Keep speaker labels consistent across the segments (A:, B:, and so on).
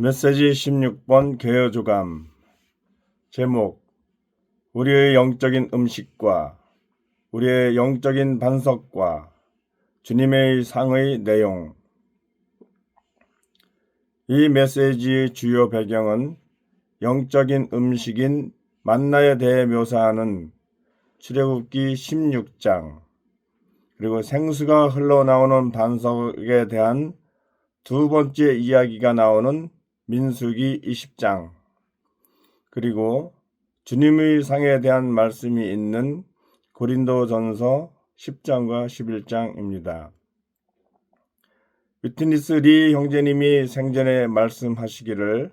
A: 메시지 16번 개요조감. 제목: 우리의 영적인 음식과 우리의 영적인 반석과 주님의 상의 내용. 이 메시지의 주요 배경은 영적인 음식인 만나에 대해 묘사하는 출애굽기 16장, 그리고 생수가 흘러나오는 반석에 대한 두 번째 이야기가 나오는 민수기 20장, 그리고 주님의 상에 대한 말씀이 있는 고린도전서 10장과 11장입니다. 위트니스 리 형제님이 생전에 말씀하시기를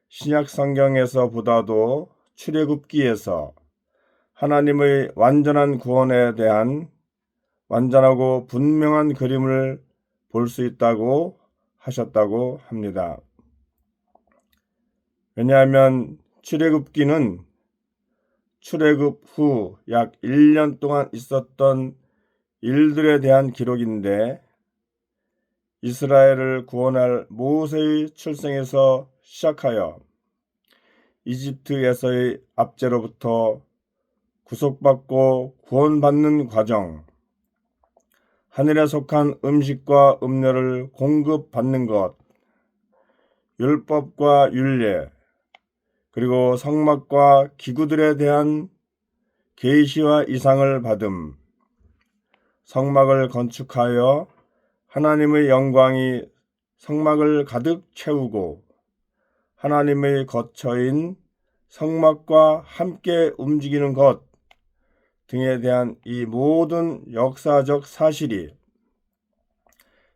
A: 신약 성경에서 보다도 출애굽기에서 하나님의 완전한 구원에 대한 완전하고 분명한 그림을 볼 수 있다고 하셨다고 합니다. 왜냐하면 출애굽기는 출애굽 후 약 1년 동안 있었던 일들에 대한 기록인데, 이스라엘을 구원할 모세의 출생에서 시작하여 이집트에서의 압제로부터 구속받고 구원받는 과정, 하늘에 속한 음식과 음료를 공급받는 것, 율법과 율례, 그리고 성막과 기구들에 대한 계시와 이상을 받음, 성막을 건축하여 하나님의 영광이 성막을 가득 채우고 하나님의 거처인 성막과 함께 움직이는 것 등에 대한 이 모든 역사적 사실이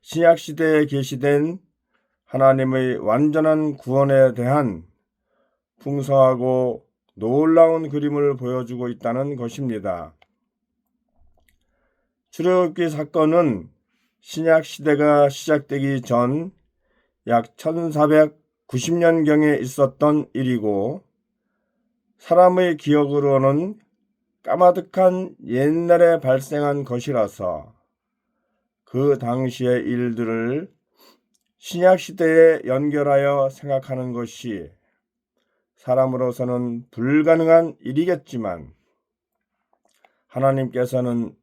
A: 신약시대에 계시된 하나님의 완전한 구원에 대한 풍성하고 놀라운 그림을 보여주고 있다는 것입니다. 출애굽기 사건은 신약시대가 시작되기 전 약 1490년경에 있었던 일이고, 사람의 기억으로는 까마득한 옛날에 발생한 것이라서 그 당시의 일들을 신약시대에 연결하여 생각하는 것이 사람으로서는 불가능한 일이겠지만, 하나님께서는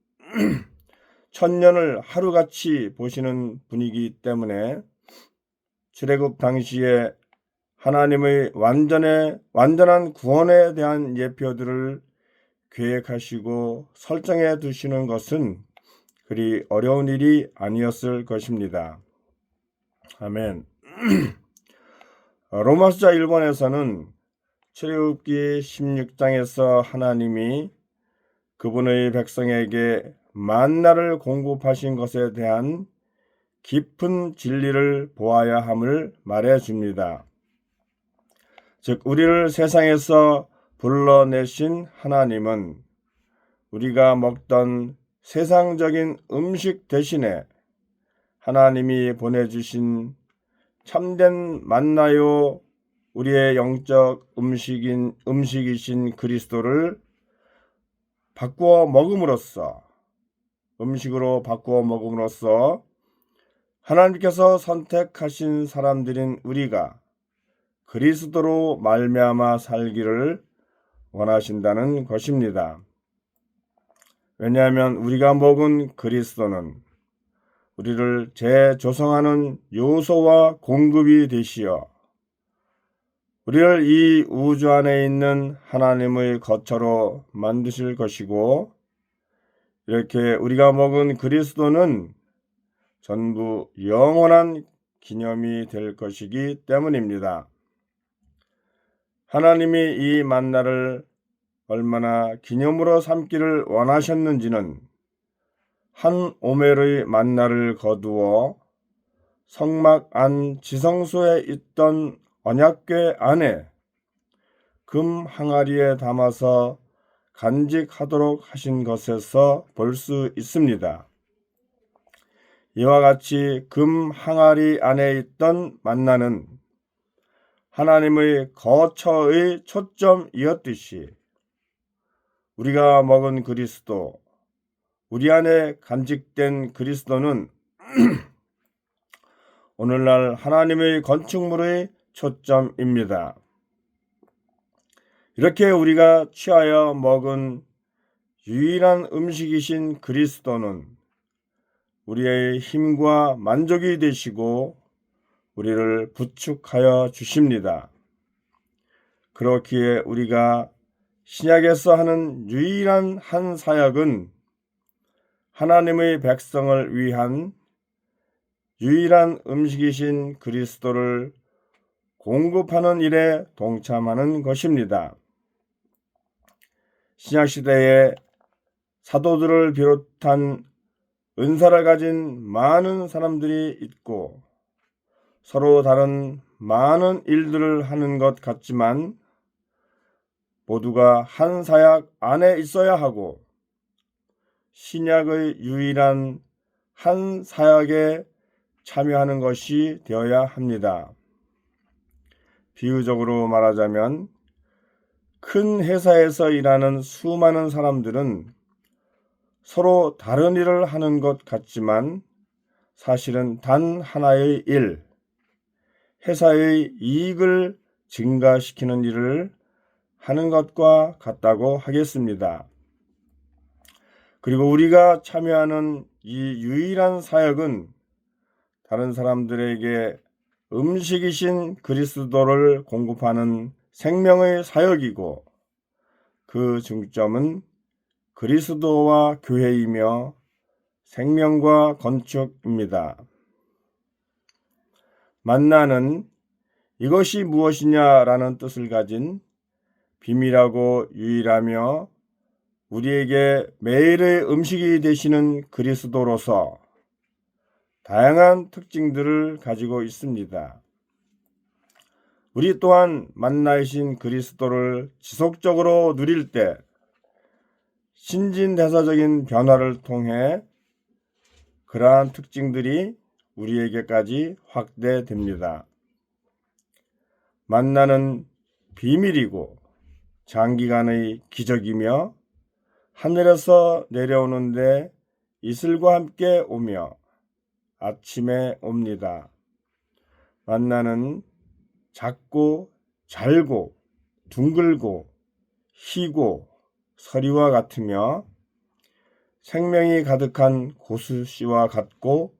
A: 천년을 하루같이 보시는 분이기 때문에 출애굽 당시에 하나님의 완전한 구원에 대한 예표들을 계획하시고 설정해 두시는 것은 그리 어려운 일이 아니었을 것입니다. 아멘. 로마서 1번에서는 출애굽기 16장에서 하나님이 그분의 백성에게 만나를 공급하신 것에 대한 깊은 진리를 보아야 함을 말해 줍니다. 즉, 우리를 세상에서 불러내신 하나님은 우리가 먹던 세상적인 음식 대신에 하나님이 보내주신 참된 만나요, 우리의 영적 음식이신 그리스도를 음식으로 바꾸어 먹음으로써 하나님께서 선택하신 사람들인 우리가 그리스도로 말미암아 살기를 원하신다는 것입니다. 왜냐하면 우리가 먹은 그리스도는 우리를 재조성하는 요소와 공급이 되시어 우리를 이 우주 안에 있는 하나님의 거처로 만드실 것이고, 이렇게 우리가 먹은 그리스도는 전부 영원한 기념이 될 것이기 때문입니다. 하나님이 이 만나를 얼마나 기념으로 삼기를 원하셨는지는 한 오멜의 만나를 거두어 성막 안 지성소에 있던 언약궤 안에 금 항아리에 담아서 간직하도록 하신 것에서 볼 수 있습니다. 이와 같이 금 항아리 안에 있던 만나는 하나님의 거처의 초점이었듯이 우리가 먹은 그리스도, 우리 안에 간직된 그리스도는 오늘날 하나님의 건축물의 초점입니다. 이렇게 우리가 취하여 먹은 유일한 음식이신 그리스도는 우리의 힘과 만족이 되시고 우리를 부축하여 주십니다. 그렇기에 우리가 신약에서 하는 유일한 한 사역은 하나님의 백성을 위한 유일한 음식이신 그리스도를 공급하는 일에 동참하는 것입니다. 신약시대에 사도들을 비롯한 은사를 가진 많은 사람들이 있고 서로 다른 많은 일들을 하는 것 같지만 모두가 한 사역 안에 있어야 하고 신약의 유일한 한 사역에 참여하는 것이 되어야 합니다. 비유적으로 말하자면 큰 회사에서 일하는 수많은 사람들은 서로 다른 일을 하는 것 같지만 사실은 단 하나의 일, 회사의 이익을 증가시키는 일을 하는 것과 같다고 하겠습니다. 그리고 우리가 참여하는 이 유일한 사역은 다른 사람들에게 음식이신 그리스도를 공급하는 생명의 사역이고 그 중점은 그리스도와 교회이며 생명과 건축입니다. 만나는 이것이 무엇이냐라는 뜻을 가진 비밀하고 유일하며 우리에게 매일의 음식이 되시는 그리스도로서 다양한 특징들을 가지고 있습니다. 우리 또한 만나이신 그리스도를 지속적으로 누릴 때 신진대사적인 변화를 통해 그러한 특징들이 우리에게까지 확대됩니다. 만나는 비밀이고 장기간의 기적이며 하늘에서 내려오는데 이슬과 함께 오며 아침에 옵니다. 만나는 작고 잘고 둥글고 희고 서리와 같으며 생명이 가득한 고수씨와 같고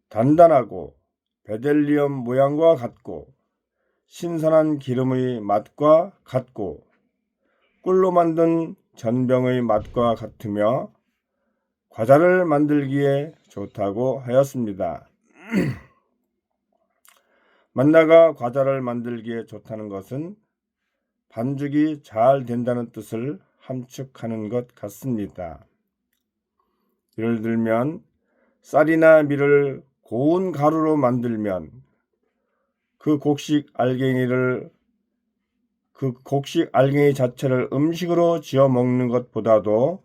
A: 단단하고 베델리엄 모양과 같고 신선한 기름의 맛과 같고 꿀로 만든 전병의 맛과 같으며 과자를 만들기에 좋다고 하였습니다. 만나가 과자를 만들기에 좋다는 것은 반죽이 잘 된다는 뜻을 함축하는 것 같습니다. 예를 들면 쌀이나 밀을 고운 가루로 만들면 그 곡식 알갱이 자체를 음식으로 지어 먹는 것보다도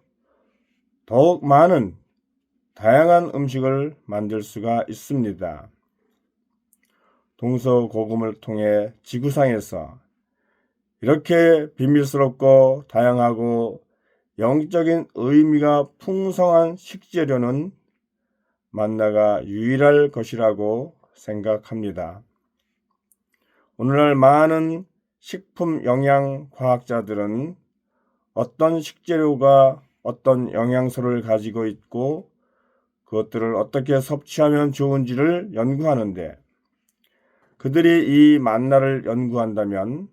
A: 더욱 많은 다양한 음식을 만들 수가 있습니다. 동서고금을 통해 지구상에서 이렇게 비밀스럽고 다양하고 영적인 의미가 풍성한 식재료는 만나가 유일할 것이라고 생각합니다. 오늘날 많은 식품 영양 과학자들은 어떤 식재료가 어떤 영양소를 가지고 있고 그것들을 어떻게 섭취하면 좋은지를 연구하는데 그들이 이 만나를 연구한다면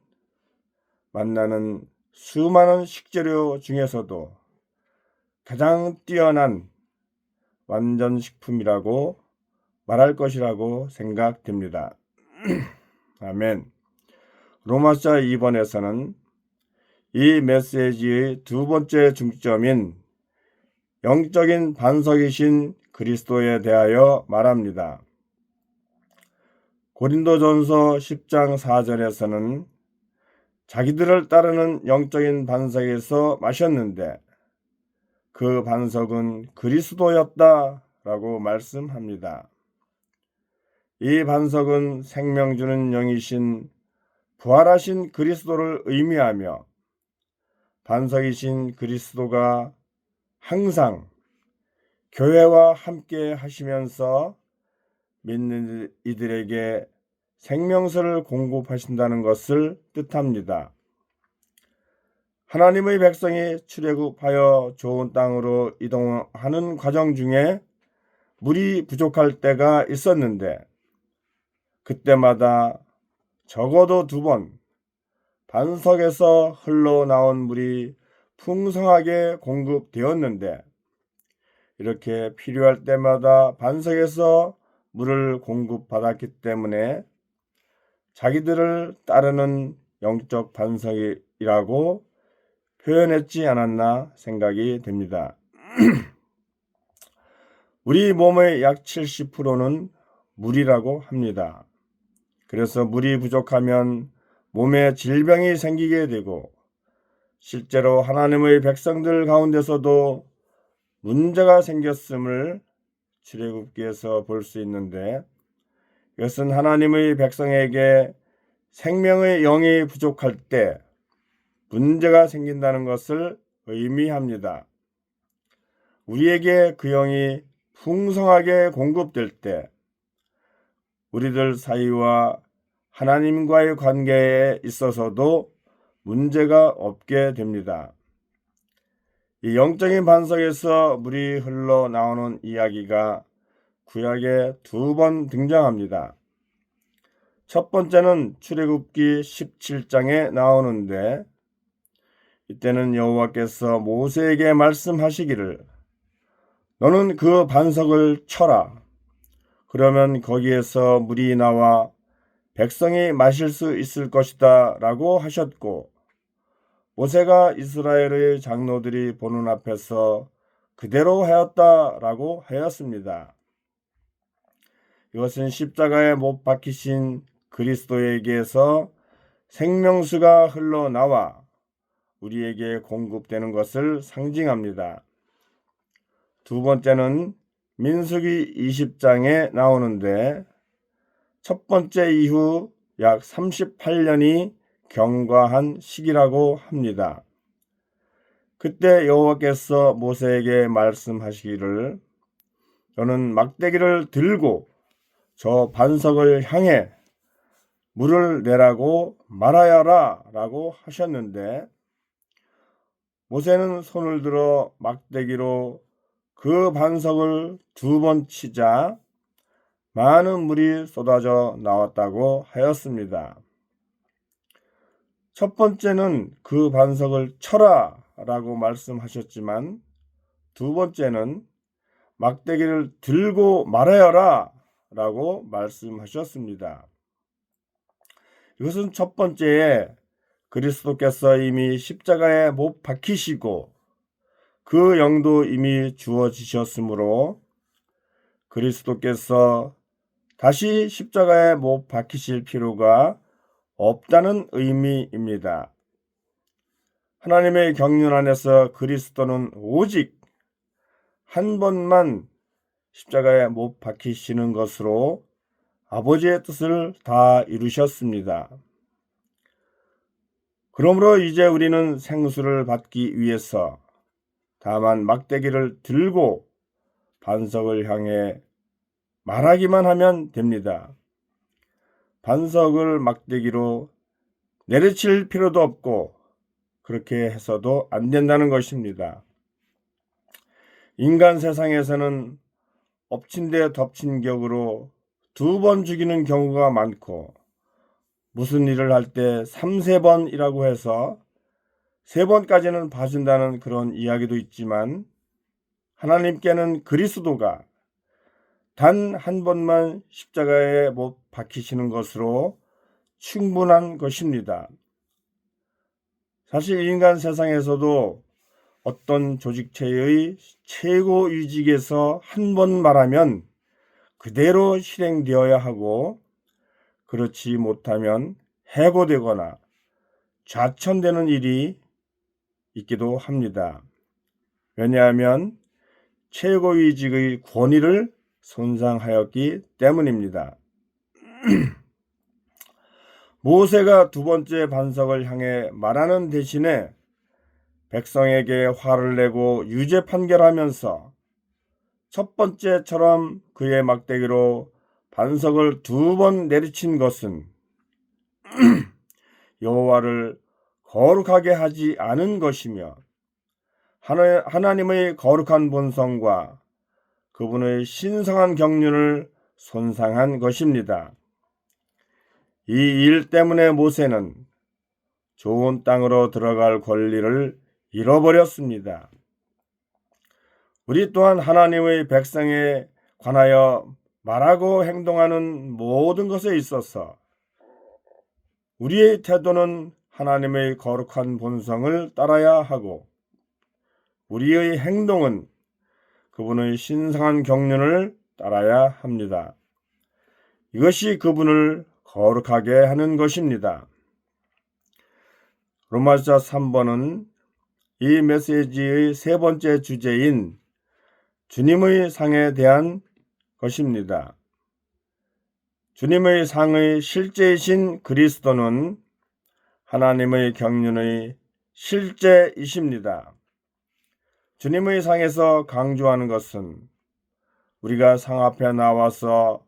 A: 만나는 수많은 식재료 중에서도 가장 뛰어난 완전식품이라고 말할 것이라고 생각됩니다. 아멘. 로마서 2번에서는 이 메시지의 두 번째 중점인 영적인 반석이신 그리스도에 대하여 말합니다. 고린도전서 10장 4절에서는 자기들을 따르는 영적인 반석에서 마셨는데 그 반석은 그리스도였다라고 말씀합니다. 이 반석은 생명 주는 영이신 부활하신 그리스도를 의미하며 반석이신 그리스도가 항상 교회와 함께 하시면서 믿는 이들에게 생명수를 공급하신다는 것을 뜻합니다. 하나님의 백성이 출애굽하여 좋은 땅으로 이동하는 과정 중에 물이 부족할 때가 있었는데 그때마다 적어도 2번 반석에서 흘러나온 물이 풍성하게 공급되었는데 이렇게 필요할 때마다 반석에서 물을 공급받았기 때문에 자기들을 따르는 영적 반석이라고 표현했지 않았나 생각이 됩니다. 우리 몸의 약 70%는 물이라고 합니다. 그래서 물이 부족하면 몸에 질병이 생기게 되고 실제로 하나님의 백성들 가운데서도 문제가 생겼음을 출애굽기에서 볼 수 있는데 이것은 하나님의 백성에게 생명의 영이 부족할 때 문제가 생긴다는 것을 의미합니다. 우리에게 그 영이 풍성하게 공급될 때 우리들 사이와 하나님과의 관계에 있어서도 문제가 없게 됩니다. 이 영적인 반석에서 물이 흘러나오는 이야기가 구약에 2번 등장합니다. 첫 번째는 출애굽기 17장에 나오는데 이때는 여호와께서 모세에게 말씀하시기를 너는 그 반석을 쳐라. 그러면 거기에서 물이 나와 백성이 마실 수 있을 것이다 라고 하셨고 모세가 이스라엘의 장로들이 보는 앞에서 그대로 하였다 라고 하였습니다. 이것은 십자가에 못 박히신 그리스도에게서 생명수가 흘러나와 우리에게 공급되는 것을 상징합니다. 2번째는 민수기 20장에 나오는데 첫 번째 이후 약 38년이 경과한 시기라고 합니다. 그때 여호와께서 모세에게 말씀하시기를 너는 막대기를 들고 저 반석을 향해 물을 내라고 말하여라 라고 하셨는데 모세는 손을 들어 막대기로 그 반석을 2번 치자 많은 물이 쏟아져 나왔다고 하였습니다. 첫 번째는 그 반석을 쳐라 라고 말씀하셨지만 2번째는 막대기를 들고 말하여라 라고 말씀하셨습니다. 이것은 첫 번째에 그리스도께서 이미 십자가에 못 박히시고 그 영도 이미 주어지셨으므로 그리스도께서 다시 십자가에 못 박히실 필요가 없다는 의미입니다. 하나님의 경륜 안에서 그리스도는 오직 한 번만 십자가에 못 박히시는 것으로 아버지의 뜻을 다 이루셨습니다. 그러므로 이제 우리는 생수를 받기 위해서 다만 막대기를 들고 반석을 향해 말하기만 하면 됩니다. 반석을 막대기로 내리칠 필요도 없고 그렇게 해서도 안 된다는 것입니다. 인간 세상에서는 엎친 데 덮친 격으로 2번 죽이는 경우가 많고 무슨 일을 할 때 3~4번이라고 해서 3번까지는 봐준다는 그런 이야기도 있지만 하나님께는 그리스도가 단 한 번만 십자가에 못 박히시는 것으로 충분한 것입니다. 사실 인간 세상에서도 어떤 조직체의 최고위직에서 한 번 말하면 그대로 실행되어야 하고 그렇지 못하면 해고되거나 좌천되는 일이 있기도 합니다. 왜냐하면 최고위직의 권위를 손상하였기 때문입니다. 모세가 2번째 반석을 향해 말하는 대신에 백성에게 화를 내고 유죄 판결하면서 첫 번째처럼 그의 막대기로 반석을 2번 내리친 것은 여호와를 거룩하게 하지 않은 것이며 하나님의 거룩한 본성과 그분의 신성한 경륜을 손상한 것입니다. 이 일 때문에 모세는 좋은 땅으로 들어갈 권리를 잃어버렸습니다. 우리 또한 하나님의 백성에 관하여 말하고 행동하는 모든 것에 있어서 우리의 태도는 하나님의 거룩한 본성을 따라야 하고 우리의 행동은 그분의 신성한 경륜을 따라야 합니다. 이것이 그분을 거룩하게 하는 것입니다. 로마서 3번은 이 메시지의 3번째 주제인 주님의 상에 대한 것입니다. 주님의 상의 실제이신 그리스도는 하나님의 경륜의 실제이십니다. 주님의 상에서 강조하는 것은 우리가 상 앞에 나와서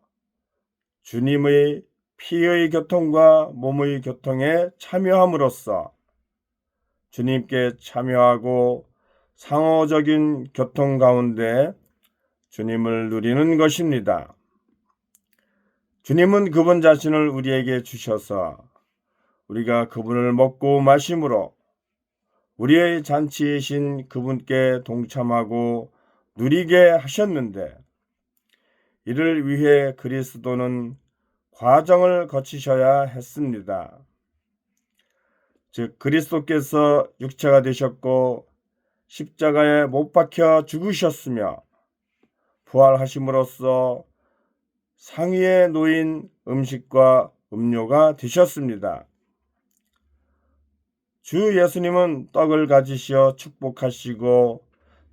A: 주님의 피의 교통과 몸의 교통에 참여함으로써 주님께 참여하고 상호적인 교통 가운데 주님을 누리는 것입니다. 주님은 그분 자신을 우리에게 주셔서 우리가 그분을 먹고 마심으로 우리의 잔치이신 그분께 동참하고 누리게 하셨는데 이를 위해 그리스도는 과정을 거치셔야 했습니다. 즉 그리스도께서 육체가 되셨고 십자가에 못 박혀 죽으셨으며 부활하심으로써 상위에 놓인 음식과 음료가 되셨습니다. 주 예수님은 떡을 가지시어 축복하시고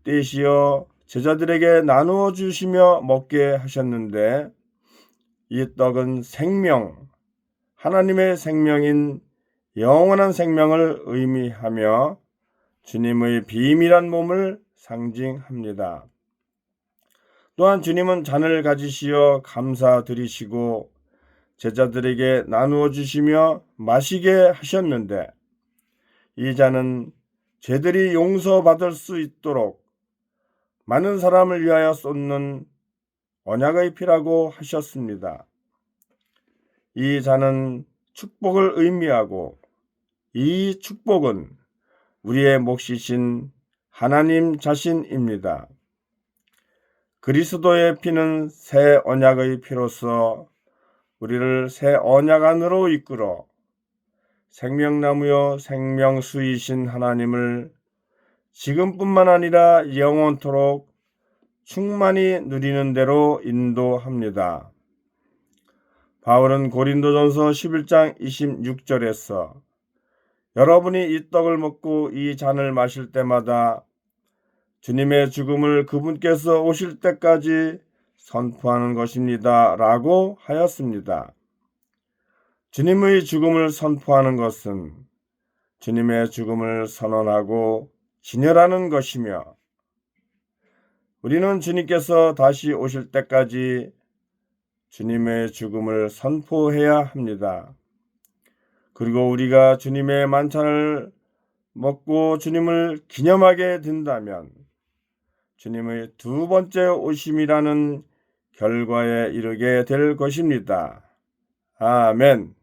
A: 떼시어 제자들에게 나누어 주시며 먹게 하셨는데 이 떡은 생명, 하나님의 생명인 영원한 생명을 의미하며 주님의 비밀한 몸을 상징합니다. 또한 주님은 잔을 가지시어 감사드리시고 제자들에게 나누어 주시며 마시게 하셨는데 이 잔은 죄들이 용서받을 수 있도록 많은 사람을 위하여 쏟는 언약의 피라고 하셨습니다. 이 잔은 축복을 의미하고 이 축복은 우리의 몫이신 하나님 자신입니다. 그리스도의 피는 새 언약의 피로서 우리를 새 언약 안으로 이끌어 생명나무요 생명수이신 하나님을 지금뿐만 아니라 영원토록 충만히 누리는 대로 인도합니다. 바울은 고린도전서 11장 26절에서 여러분이 이 떡을 먹고 이 잔을 마실 때마다 주님의 죽음을 그분께서 오실 때까지 선포하는 것입니다. 라고 하였습니다. 주님의 죽음을 선포하는 것은 주님의 죽음을 선언하고 진열하는 것이며 우리는 주님께서 다시 오실 때까지 주님의 죽음을 선포해야 합니다. 그리고 우리가 주님의 만찬을 먹고 주님을 기념하게 된다면 주님의 2번째 오심이라는 결과에 이르게 될 것입니다. 아멘.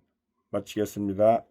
A: 마치겠습니다.